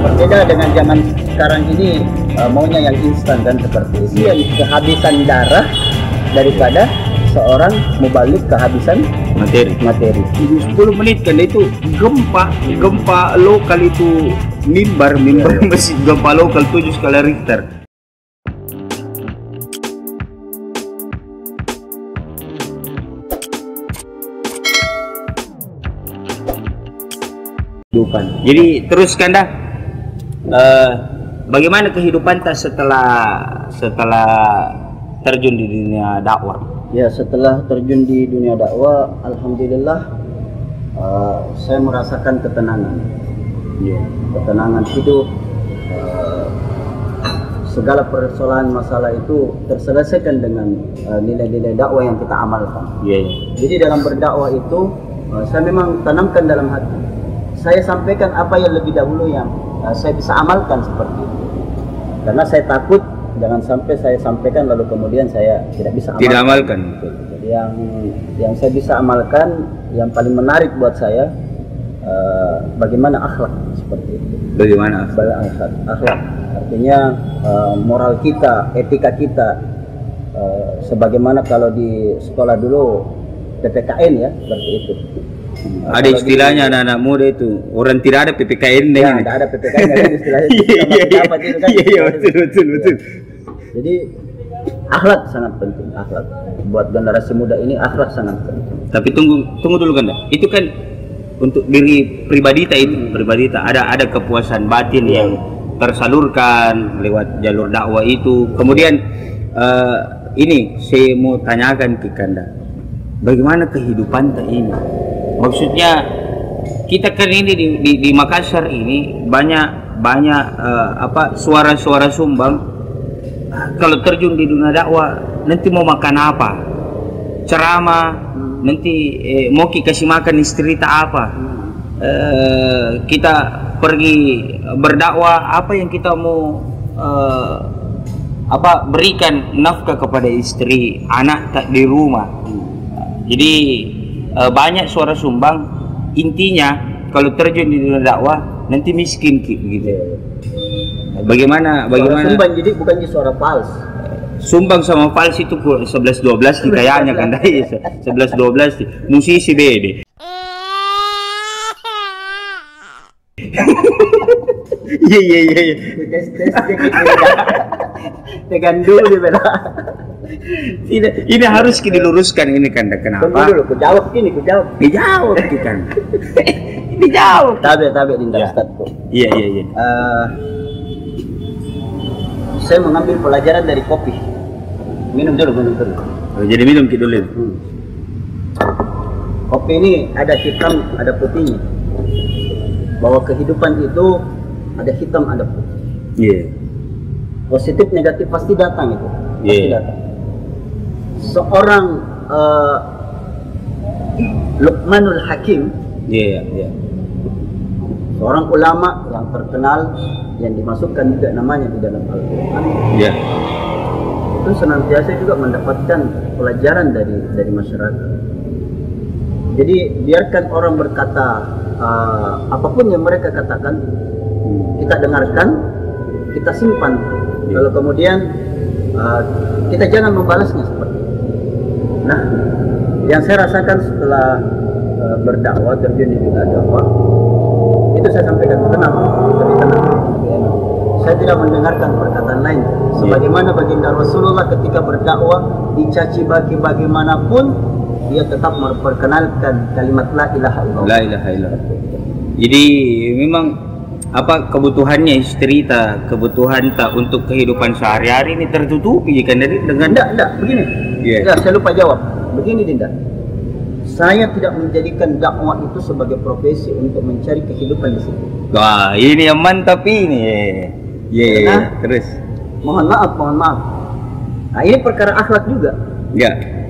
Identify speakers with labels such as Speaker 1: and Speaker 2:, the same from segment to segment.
Speaker 1: Berbeda dengan zaman sekarang ini, maunya yang instan kan seperti itu. Yang kehabisan darah daripada seorang mubalik kehabisan materi.
Speaker 2: 10 menit kan itu gempa lokal itu mimbar masih gempa lokal 7 skala Richter. Jadi teruskan dah. Bagaimana kehidupan tak setelah terjun di dunia dakwah?
Speaker 1: Ya, setelah terjun di dunia dakwah, alhamdulillah saya merasakan ketenangan.
Speaker 2: Yeah.
Speaker 1: Ketenangan hidup, segala persoalan masalah itu terselesaikan dengan nilai-nilai dakwah yang kita amalkan.
Speaker 2: Yeah.
Speaker 1: Jadi dalam berdakwah itu saya memang tanamkan dalam hati. Saya sampaikan apa yang lebih dahulu yang saya bisa amalkan seperti itu. Karena saya takut jangan sampai saya sampaikan lalu kemudian saya tidak bisa amalkan.
Speaker 2: Tidak amalkan.
Speaker 1: Jadi yang saya bisa amalkan, yang paling menarik buat saya bagaimana akhlak seperti itu.
Speaker 2: Bagaimana
Speaker 1: akhlak? Artinya moral kita, etika kita, sebagaimana kalau di sekolah dulu PPKN ya seperti itu.
Speaker 2: Ada istilahnya anak-anak muda itu, orang tidak ada PPKN
Speaker 1: ya, tidak ada PPKN, ada istilahnya
Speaker 2: iya betul.
Speaker 1: Jadi akhlak sangat penting, akhlak buat generasi muda ini akhlak sangat penting.
Speaker 2: Tapi tunggu dulu kan, itu kan untuk diri pribadi ada kepuasan batin yang tersalurkan lewat jalur dakwah itu. Kemudian ini saya mau tanyakan ke Kanda, bagaimana kehidupan ini? Maksudnya kita kan ini di Makassar ini banyak suara-suara sumbang. Kalau terjun di dunia dakwah nanti mau makan apa? Ceramah, nanti mau kasih makan istri tak apa? Kita pergi berdakwah, apa yang kita mau berikan nafkah kepada istri, anak tak di rumah. Jadi banyak suara sumbang, intinya kalau terjun di dunia dakwah nanti miskin gitu. Bagaimana
Speaker 1: sumbang, jadi bukan suara fals.
Speaker 2: Sumbang sama fals itu 11-12 kayaknya kan, 11-12 musisi bede. Iya.
Speaker 1: Tekan dulu bela.
Speaker 2: Ini harus diluruskan ini kan, kenapa?
Speaker 1: Tunggu dulu, ku jawab.
Speaker 2: Dijawab kan. Dijawab.
Speaker 1: Tabe Dinda Ustadku.
Speaker 2: Iya.
Speaker 1: Saya mengambil pelajaran dari kopi. Minum dulu.
Speaker 2: Jadi minum dulu.
Speaker 1: Kopi ini ada hitam, ada putihnya. Bahwa kehidupan itu ada hitam, ada putih.
Speaker 2: Iya.
Speaker 1: Positif, negatif pasti datang itu. Pasti datang. Seorang Luqmanul Hakim, seorang ulama yang terkenal, yang dimasukkan juga namanya di dalam Al-Quran, itu senantiasa juga mendapatkan pelajaran dari masyarakat. Jadi biarkan orang berkata apapun yang mereka katakan, kita dengarkan, kita simpan. Kalau kemudian kita jangan membalasnya seperti itu. Nah, yang saya rasakan setelah berdakwah, terjun di dunia dakwah, itu saya sampaikan, tenang. Saya tidak mendengarkan perkataan lain. Sebagaimana baginda Rasulullah ketika berdakwah, dicaci bagaimanapun, dia tetap memperkenalkan kalimat la ilaha illallah. La ilaha illallah.
Speaker 2: Jadi memang kebutuhannya istri kebutuhan untuk kehidupan sehari-hari ini tertutupi kan dengan
Speaker 1: enggak begini. Saya lupa jawab. Begini Dinda. Saya tidak menjadikan dakwah itu sebagai profesi untuk mencari kehidupan di situ.
Speaker 2: Wah, ini yang mantap ini. Terus.
Speaker 1: Mohon maaf. Nah, ini perkara akhlak juga.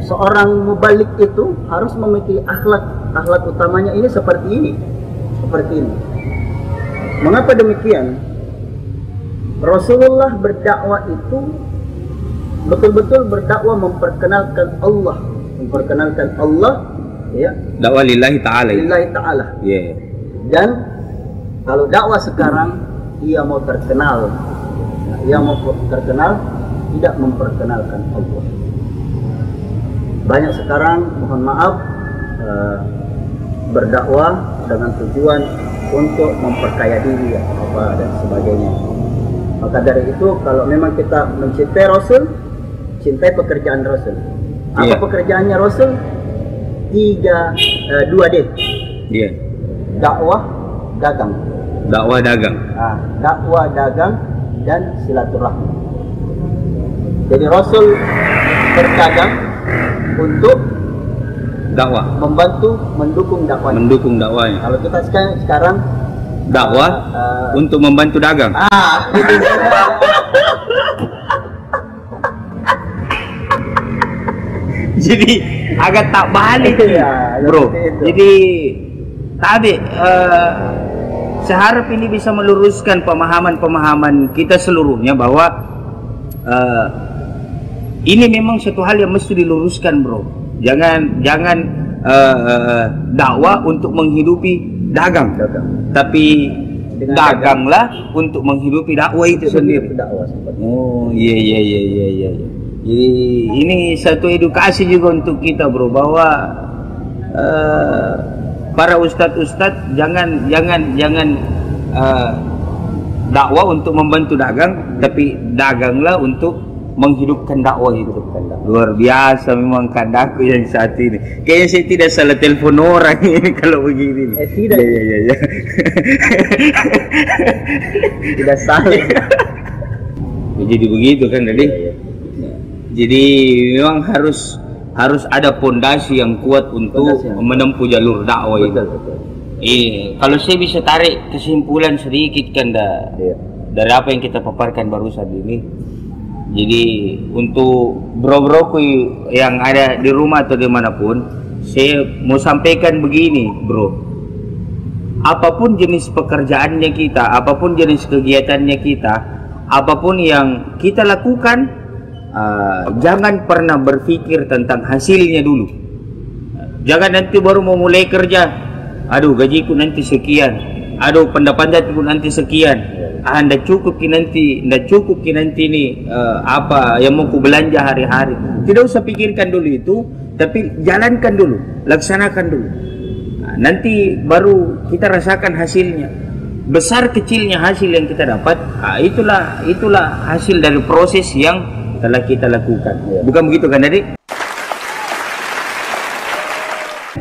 Speaker 1: Seorang mubalik itu harus memiliki akhlak. Akhlak utamanya ini seperti ini. Mengapa demikian? Rasulullah berdakwah itu betul-betul berdakwah memperkenalkan Allah, ya.
Speaker 2: Dakwah lillahi ta'ala.
Speaker 1: Dan kalau dakwah sekarang ia mau terkenal. Nah, ia mau terkenal, tidak memperkenalkan Allah. Banyak sekarang, mohon maaf, berdakwah dengan tujuan untuk memperkaya diri apa dan sebagainya. Maka dari itu, kalau memang kita mencintai Rasul, cintai pekerjaan Rasul. Apa pekerjaannya Rasul? 2D. Dakwah, dagang.
Speaker 2: Dakwah, dagang.
Speaker 1: Dakwah, dagang, dan silaturahmi. Jadi Rasul berdagang untuk
Speaker 2: dakwah,
Speaker 1: membantu, mendukung dakwahnya.
Speaker 2: Mendukung dakwahnya.
Speaker 1: Kalau kita sekarang
Speaker 2: dakwah untuk membantu dagang. Jadi agak tak balik ya, bro. Jadi tadi seharap ini bisa meluruskan pemahaman-pemahaman kita seluruhnya bahwa ini memang satu hal yang mesti diluruskan, bro. Jangan dakwah untuk menghidupi dagang. Tapi daganglah untuk menghidupi dakwah itu sendiri. Oh iya. Jadi ini satu edukasi juga untuk kita, bro, bahwa para ustadz jangan dakwah untuk membantu dagang, tapi daganglah untuk menghidupkan dakwah itu. Luar biasa memang kandaku yang saat ini. Kayaknya saya tidak salah telepon orang ini kalau begini.
Speaker 1: Tidak.
Speaker 2: Iya.
Speaker 1: Tidak salah.
Speaker 2: Jadi begitu kan tadi. Jadi memang harus ada pondasi yang kuat untuk menempuh jalur dakwah itu. Kalau saya bisa tarik kesimpulan sedikit kan dari apa yang kita paparkan barusan ini. Jadi untuk bro-broku yang ada di rumah atau dimanapun, saya mau sampaikan begini, bro. Apapun jenis pekerjaannya kita, apapun jenis kegiatannya kita, apapun yang kita lakukan, jangan pernah berpikir tentang hasilnya dulu. Jangan nanti baru mau mulai kerja, aduh gajiku nanti sekian, aduh pendapatanku nanti sekian, ndak cukup nanti nih apa yang mau ku belanja hari-hari. Tidak usah pikirkan dulu itu, tapi jalankan dulu, laksanakan dulu. Nanti baru kita rasakan hasilnya. Besar kecilnya hasil yang kita dapat, itulah hasil dari proses yang telah kita lakukan. Bukan begitu kan, Adik?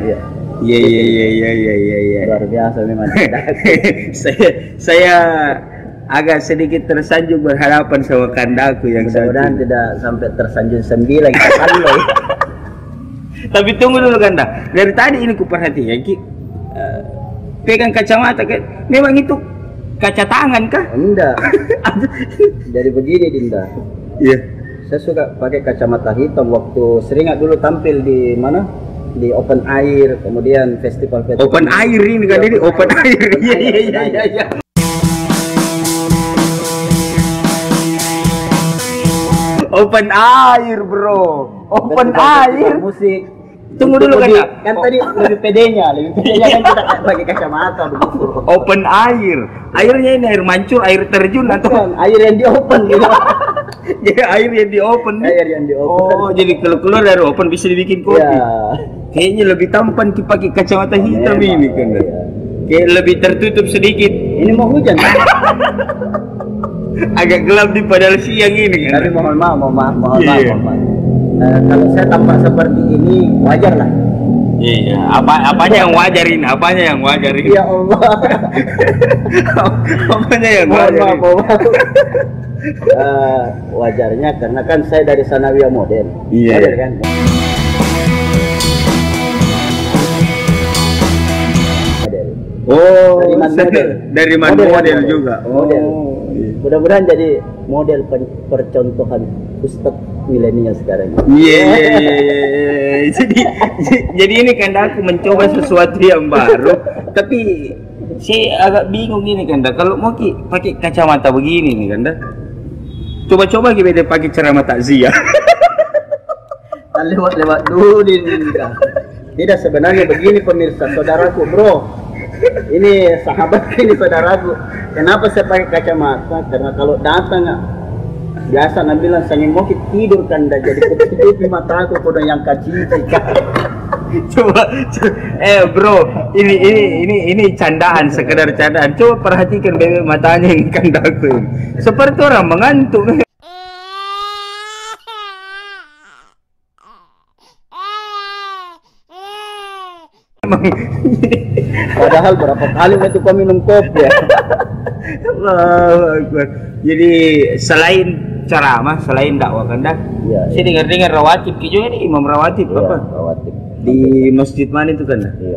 Speaker 2: Iya.
Speaker 1: Luar biasa memang.
Speaker 2: saya agak sedikit tersanjung berhadapan sama kandaku yang
Speaker 1: mudah-mudahan tidak sampai tersanjung 9 kali.
Speaker 2: Tapi tunggu dulu, Kanda. Dari tadi ini ku perhatikan pegang kacamata kan, memang itu kaca tangan kah?
Speaker 1: Enggak. Jadi begini, Dinda.
Speaker 2: Iya.
Speaker 1: Saya suka pakai kacamata hitam waktu sering dulu tampil di mana? Di open air, kemudian festival.
Speaker 2: Open air ini kan, ini open air. Iya. Open air, bro. Open air.
Speaker 1: Musik.
Speaker 2: Tunggu dulu
Speaker 1: kan tadi lebih pedenya kan kita pakai kacamata begitu.
Speaker 2: Open air. Airnya ini air mancur, air terjun atau
Speaker 1: air yang di open gitu.
Speaker 2: Jadi air yang di open.
Speaker 1: Air yang di open.
Speaker 2: Oh, jadi kalau keluar dari open bisa dibikin kopi.
Speaker 1: Ya.
Speaker 2: Kayaknya lebih tampan pakai kacamata hitam ini kan.
Speaker 1: Ya.
Speaker 2: Kayak lebih tertutup sedikit.
Speaker 1: Ini mau hujan.
Speaker 2: Agak gelap di padahal siang ini kan.
Speaker 1: Tapi mohon maaf. Kalau saya tampak seperti ini wajar lah.
Speaker 2: Iya, apanya yang wajar ini? Apanya yang wajar ini?
Speaker 1: Ya Allah.
Speaker 2: Apanya yang wajar?
Speaker 1: Wajarnya karena kan saya dari Sanawiyah model.
Speaker 2: Iya.
Speaker 1: Model kan. Model.
Speaker 2: Oh,
Speaker 1: dari
Speaker 2: model juga.
Speaker 1: Model. Mudah-mudahan jadi model percontohan Ustadz milenial sekarang.
Speaker 2: Iya. Jadi ini kan aku mencoba sesuatu yang baru, tapi saya agak bingung ini kan. Kalau mau pakai kacamata begini nih kan, coba-coba kita pakai ceramah takziah.
Speaker 1: Lewat dulu Dinda. Tidak, sebenarnya begini pemirsa saudaraku, bro. ini sahabat ini saudaraku. Kenapa saya pakai kacamata? Karena kalau datang biasa Nabi bilang saya mau tidur kan, jadi ketidupi mataku kuda yang kacici.
Speaker 2: Coba, bro, ini candaan, sekedar candaan. Coba perhatikan bebek matanya yang kandaku ini. Seperti orang mengantuk.
Speaker 1: Padahal berapa kali itu kau minum kopi ya.
Speaker 2: Allahu Akbar. Jadi selain ceramah, selain dakwah kandak,
Speaker 1: ya,
Speaker 2: saya dengar rawatib juga nih, imam rawatib
Speaker 1: ya,
Speaker 2: apa?
Speaker 1: Rawatib.
Speaker 2: Di masjid mana itu kan?
Speaker 1: Iya.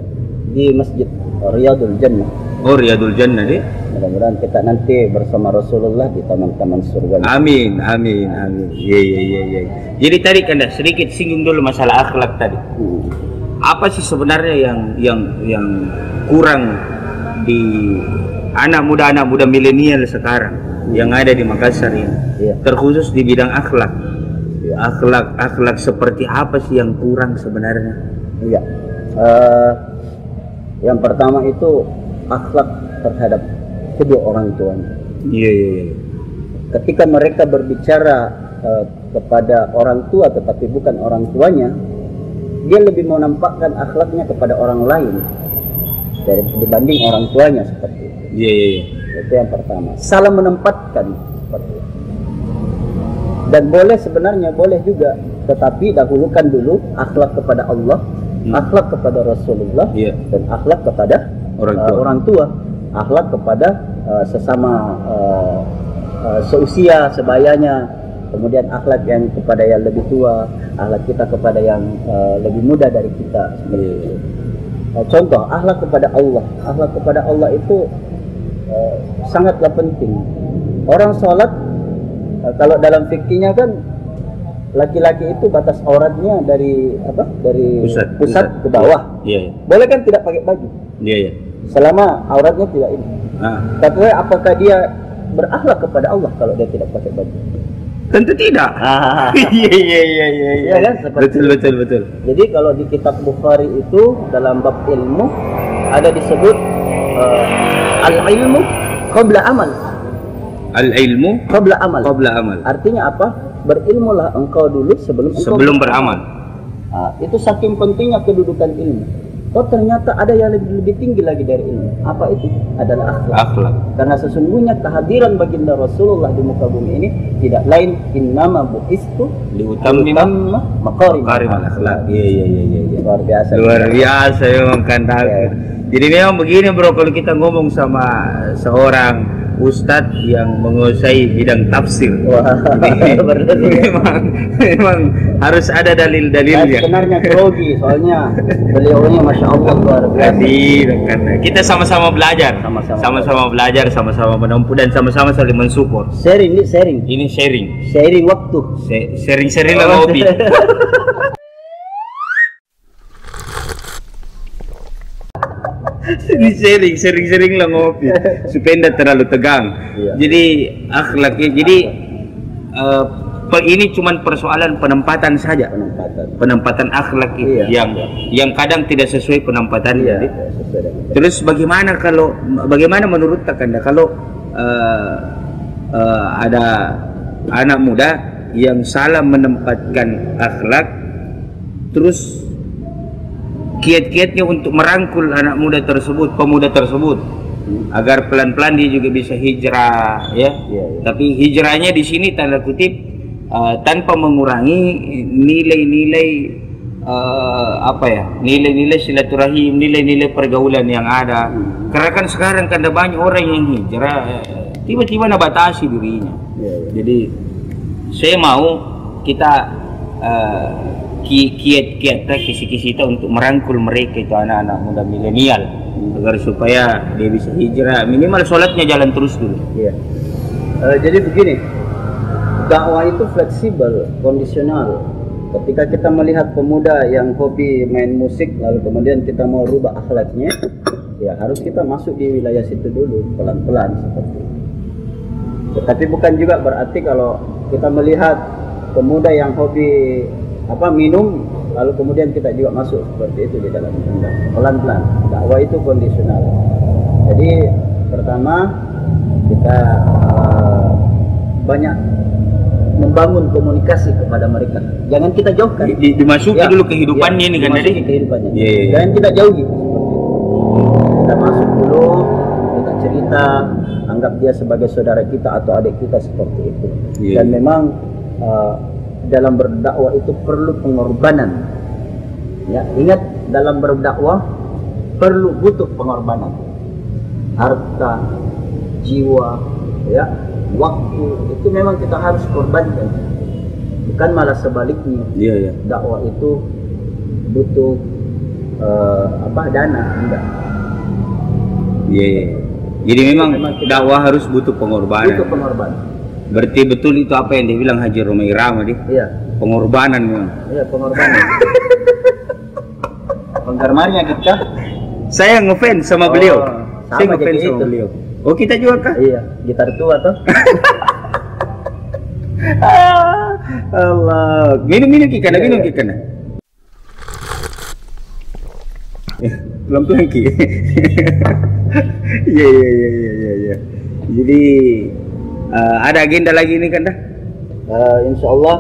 Speaker 1: Di Masjid Riyadul Jannah.
Speaker 2: Oh, Riyadul Jannah deh.
Speaker 1: Mudah-mudahan kita nanti bersama Rasulullah di taman-taman surga.
Speaker 2: Amin, amin, amin. Iya. Jadi tadi kandak sedikit singgung dulu masalah akhlak tadi. Apa sih sebenarnya yang kurang di anak muda milenial sekarang yang ada di Makassar ini, terkhusus di bidang akhlak? Akhlak seperti apa sih yang kurang sebenarnya?
Speaker 1: Iya, yang pertama itu akhlak terhadap kedua orang tuanya.
Speaker 2: Iya.
Speaker 1: Ketika mereka berbicara kepada orang tua tetapi bukan orang tuanya, dia lebih menampakkan akhlaknya kepada orang lain dibanding orang tuanya seperti itu.
Speaker 2: Iya.
Speaker 1: Itu yang pertama. Salah menempatkan seperti itu. Dan boleh juga, tetapi dahulukan dulu akhlak kepada Allah, akhlak kepada Rasulullah, dan akhlak kepada orang tua, akhlak kepada sesama seusia sebayanya, kemudian akhlak yang kepada yang lebih tua, akhlak kita kepada yang lebih muda dari kita. Contoh akhlak kepada Allah itu sangatlah penting. Orang sholat, kalau dalam fikihnya kan laki-laki itu batas auratnya dari pusat ke bawah.
Speaker 2: Iya.
Speaker 1: Boleh kan tidak pakai baju? Iya. Selama auratnya tidak ini. Tapi apakah dia berakhlak kepada Allah kalau dia tidak pakai baju?
Speaker 2: Tentu tidak. Iya
Speaker 1: kan?
Speaker 2: Betul.
Speaker 1: Jadi kalau di kitab Bukhari itu dalam bab ilmu ada disebut al-ilmu qabla amal.
Speaker 2: Al-ilmu
Speaker 1: qabla amal. Artinya apa? Berilmulah engkau dulu sebelum
Speaker 2: beramal.
Speaker 1: Itu saking pentingnya kedudukan ilmu. Oh ternyata ada yang lebih tinggi lagi dari ilmu. Apa itu? Adalah akhlak. Karena sesungguhnya kehadiran baginda Rasulullah di muka bumi ini tidak lain innama bu'istu liutammima makarimal akhlak.
Speaker 2: Iya.
Speaker 1: Luar biasa
Speaker 2: memang kandak. Jadi memang begini bro, kalau kita ngomong sama seorang ustadz yang menguasai bidang tafsir, memang harus ada dalil-dalilnya.
Speaker 1: Sebenarnya grogi, soalnya beliaunya masya Allah luar biasa.
Speaker 2: Kita sama-sama belajar, sama-sama menempuh dan sama-sama saling mensupport.
Speaker 1: Sharing.
Speaker 2: Ini
Speaker 1: sharing waktu.
Speaker 2: Sharing lah ngopi. Ini sering lah ngopi supaya tidak terlalu tegang. Jadi akhlaknya, ini cuma persoalan penempatan saja. Penempatan akhlak itu yang kadang tidak sesuai penempatannya. Terus bagaimana menurut Kakanda kalau ada anak muda yang salah menempatkan akhlak, terus kiat-kiatnya untuk merangkul anak muda tersebut, pemuda tersebut, agar pelan-pelan dia juga bisa hijrah, Tapi hijrahnya di sini tanda kutip tanpa mengurangi nilai-nilai nilai-nilai silaturahim, nilai-nilai pergaulan yang ada. Karena kan sekarang kan ada banyak orang yang hijrah, tiba-tiba nabatasi dirinya. Jadi saya mau kita kiat-kiat kisi-kisi kita untuk merangkul mereka itu anak-anak muda milenial agar supaya dia bisa hijrah, minimal sholatnya jalan terus dulu.
Speaker 1: Jadi begini, dakwah itu fleksibel, kondisional. Ketika kita melihat pemuda yang hobi main musik lalu kemudian kita mau rubah akhlaknya, harus kita masuk di wilayah situ dulu pelan-pelan seperti itu. Tetapi bukan juga berarti kalau kita melihat pemuda yang hobi minum lalu kemudian kita juga masuk seperti itu di dalam undang. Pelan-pelan. Dakwah itu kondisional. Jadi pertama kita banyak membangun komunikasi kepada mereka. Jangan kita jauhkan.
Speaker 2: Dimasuki dulu kehidupannya ini kan tadi.
Speaker 1: Kehidupannya.
Speaker 2: Yeah.
Speaker 1: Jangan kita jauhi. Kita masuk dulu, kita cerita, anggap dia sebagai saudara kita atau adik kita seperti itu. Yeah. Dan memang dalam berdakwah itu perlu pengorbanan. Ya, ingat dalam berdakwah butuh pengorbanan. Harta, jiwa, ya, waktu itu memang kita harus korbankan. Bukan malah sebaliknya.
Speaker 2: Iya.
Speaker 1: Dakwah itu butuh dana, enggak.
Speaker 2: Iya. Jadi memang dakwah harus butuh pengorbanan.
Speaker 1: Butuh pengorbanan.
Speaker 2: Berarti betul itu apa yang dibilang Haji Romai Rama di?
Speaker 1: Iya.
Speaker 2: Pengorbanan memang.
Speaker 1: Iya, pengorbanan. Penggemarnya kita.
Speaker 2: Saya ngefans sama beliau. Saya
Speaker 1: Sama
Speaker 2: ngefans sama beliau. Oh, kita juga kah?
Speaker 1: Iya, gitar tua tuh.
Speaker 2: Allah. Minum kikana, minum kikana. Pelan-pelan ki. Iya. Jadi ada agenda lagi ini kan dah?
Speaker 1: Insya Allah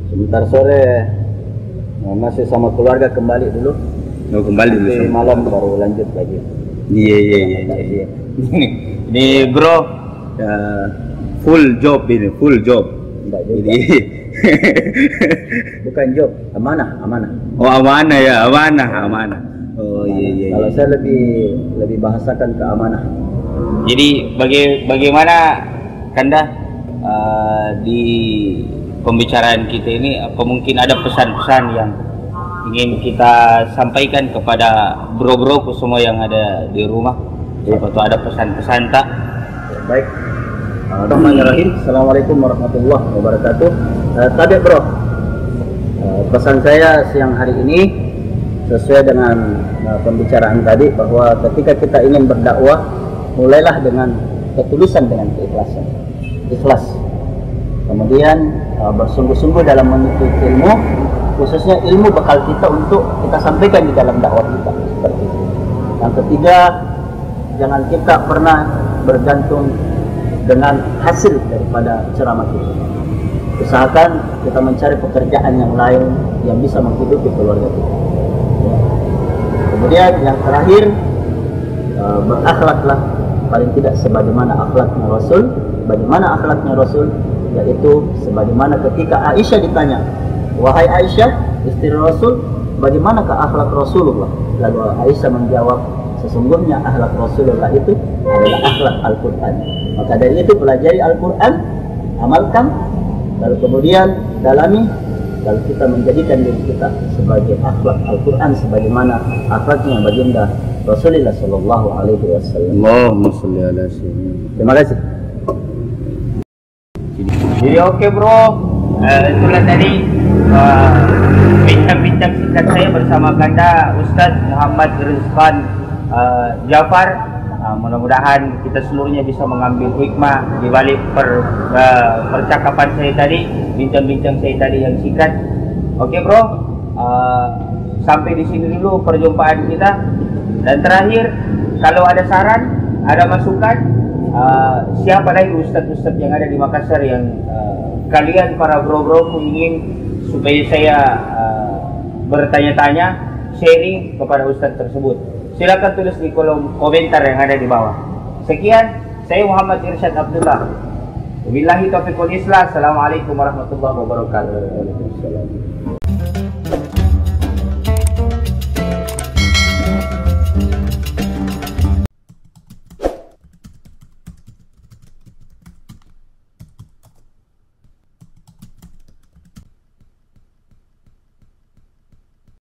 Speaker 1: sebentar sore masih sama keluarga kembali dulu.
Speaker 2: Oh, kembali dulu.
Speaker 1: Nanti malam baru lanjut lagi.
Speaker 2: Iya. Ini bro, full job ini, full job.
Speaker 1: Enggak juga.
Speaker 2: Jadi
Speaker 1: bukan job, amanah.
Speaker 2: oh amanah ya, amanah. Oh iya.
Speaker 1: Kalau saya lebih bahasakan ke amanah.
Speaker 2: Jadi bagaimana Kanda di pembicaraan kita ini, apa mungkin ada pesan-pesan yang ingin kita sampaikan kepada bro-broku semua yang ada di rumah? Siapa tuh ada pesan-pesan tak?
Speaker 1: Baik. Bismillahirrahmanirrahim. Assalamualaikum warahmatullahi wabarakatuh. Tadi bro, pesan saya siang hari ini sesuai dengan pembicaraan tadi, bahwa ketika kita ingin berdakwah, mulailah dengan ketulusan, dengan keikhlasan. Ikhlas. Kemudian bersungguh-sungguh dalam menuntut ilmu, khususnya ilmu bekal kita untuk kita sampaikan di dalam dakwah kita, seperti itu. Yang ketiga, jangan kita pernah bergantung dengan hasil daripada ceramah kita. Usahakan kita mencari pekerjaan yang lain yang bisa menghidupi keluarga kita. Kemudian yang terakhir, berakhlaklah paling tidak sebagaimana akhlaknya Rasul. Bagaimana akhlaknya Rasul? Yaitu sebagaimana ketika Aisyah ditanya, wahai Aisyah, istri Rasul, bagaimanakah akhlak Rasulullah? Lalu Aisyah menjawab, sesungguhnya akhlak Rasulullah itu adalah akhlak Al-Quran. Maka dari itu pelajari Al-Quran, amalkan, lalu kemudian dalami, lalu kita menjadikan diri kita sebagai akhlak Al-Quran sebagaimana akhlaknya baginda Rasulullah Sallallahu Alaihi Wasallam.
Speaker 2: Allahumma sholli ala sayyidina.
Speaker 1: Terima kasih.
Speaker 2: Jadi oke bro, itulah tadi bincang-bincang singkat saya bersama Kanda Ustaz Muhammad Rizqan Jafar. Mudah-mudahan kita seluruhnya bisa mengambil hikmah di balik percakapan saya tadi, bincang-bincang saya tadi yang singkat. Oke bro, sampai di sini dulu perjumpaan kita. Dan terakhir, kalau ada saran, ada masukan, siapa lagi ustadz-ustadz yang ada di Makassar yang kalian para bro-broku ingin supaya saya bertanya-tanya, sharing kepada ustadz tersebut, silakan tulis di kolom komentar yang ada di bawah. Sekian, saya Muhammad Irsyad Abdullah. Wabillahi taufiq wal hidayah. Assalamualaikum warahmatullahi wabarakatuh.